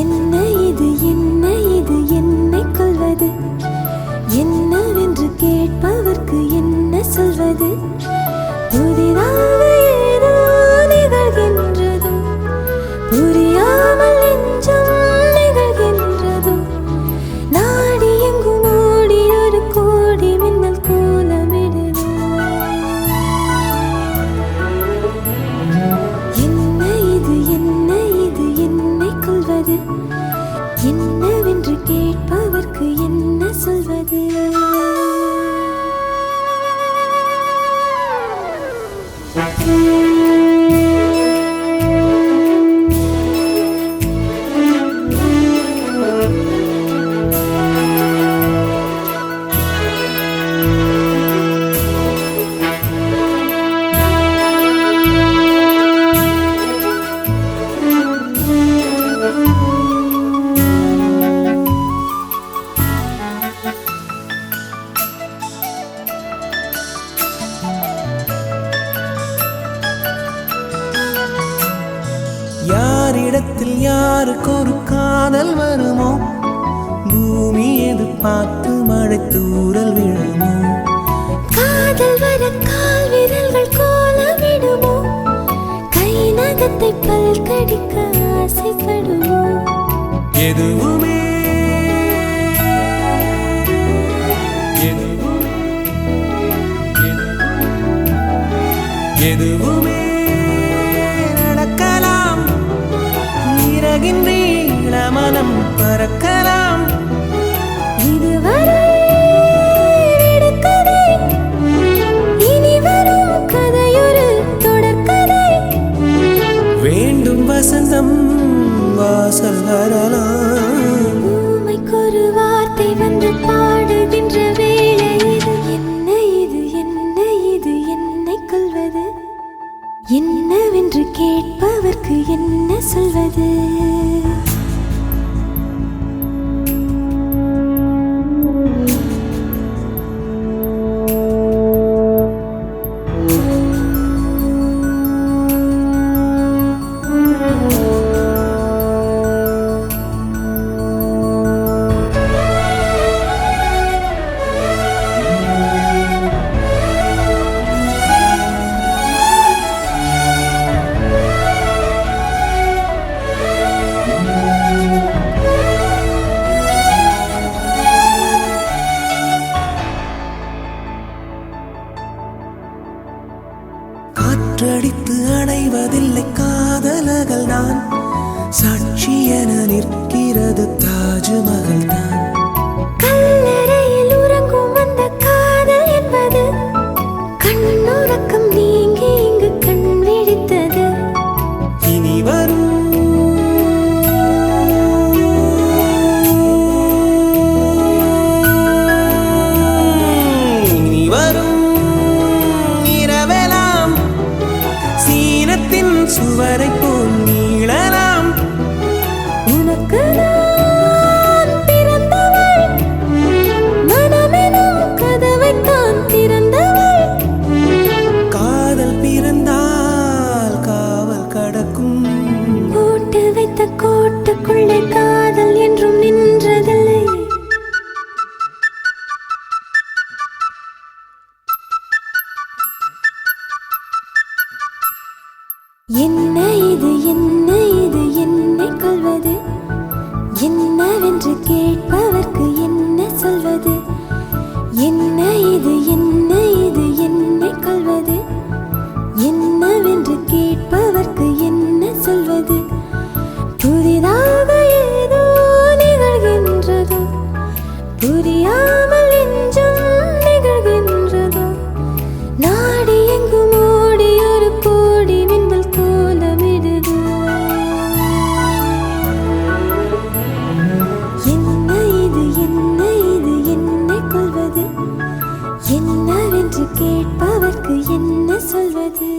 என்ன இது என்ன இது என்னை கொல்வது? என்னவென்று கேட்பவர்க்கு என்ன சொல்வது? புதிதாக ஏதோ நிகழ்கின்றதோ, புரியாமல் நெஞ்சம் நிகழ்கின்றதோ, நாடி எங்கும் ஓடி ஒரு கோடி மின்னல் கோலமிடுதோ. என்ன இது என்ன இது என்னை கொல்வது? என்னவென்று கேட்பவர்க்கு என்ன சொல்வது? யாரிடத்தில் யாருக்கு ஒரு காதல் வருமோ, பூமி எதிர்பார்த்து மழை தூறல் விழுமோ, காதல் வர கால் விரல்கள் கோலமிடுமோ, கை நகத்தை பல் கடிக்க ஆசைப்படுமோ, எதுவுமே எதுவுமே நடக்கலாம், இறகின்ற மனம் பறக்கலாம். இதுவரை விடுகதை, இனி வரும் கதையொரு தொடர்கதை. வேண்டும் வசந்தம் வாசல் வரலாம். ஊமைக்கொரு வார்த்தை வந்து பாடுகின்ற வேளை இது. என்ன இது என்ன இது என்னை கொல்வது? என்னவென்று கேட்பவர்க்கு என்ன சொல்வது? காற்றடித்து அணைவதில்லை காதலர்கள் தான், சாட்சி என நிற்கிறது தாஜ்மஹல் தான். கல்லறையில் உறங்கும் அந்த காதல் என்பது, கண்ணுறக்கம் நீங்கி இங்கு கண் விழித்தது. இனி வரும் இனி வரும் இரவெல்லாம் சீனத்தின் சுவரை போல் நீளலாம். உனக்கு நான் பிறந்தவள், மனமெனும் கதவைத்தான் திறந்தவள். காதல் பிறந்தால் காவல் கடக்கும். போட்டு வைத்த கோட்டுக்குள்ளே காதல் என்றும் நின்றதில்லை. என்ன இது என்ன இது என்னை கொல்வது? என்னவென்று கேட்பவர்க்கு என்ன சொல்வது? என்ன இது என்ன இது என்னை கொல்வது? என்னவென்று கேட்பவர்க்கு என்ன சொல்வது? புதிதாக ஏதோ நிகழ்கின்றதோ, புரியாமல் நெஞ்சம் நிகழ்கின்றதோ, நாடி எங்கும் ஓடி ஒரு கோடி மின்னல் கோலமிடுதோ. என்ன இது என்ன இது என்னை கொல்வது? என்னவென்று கேட்பவர்க்கு என்ன சொல்வது?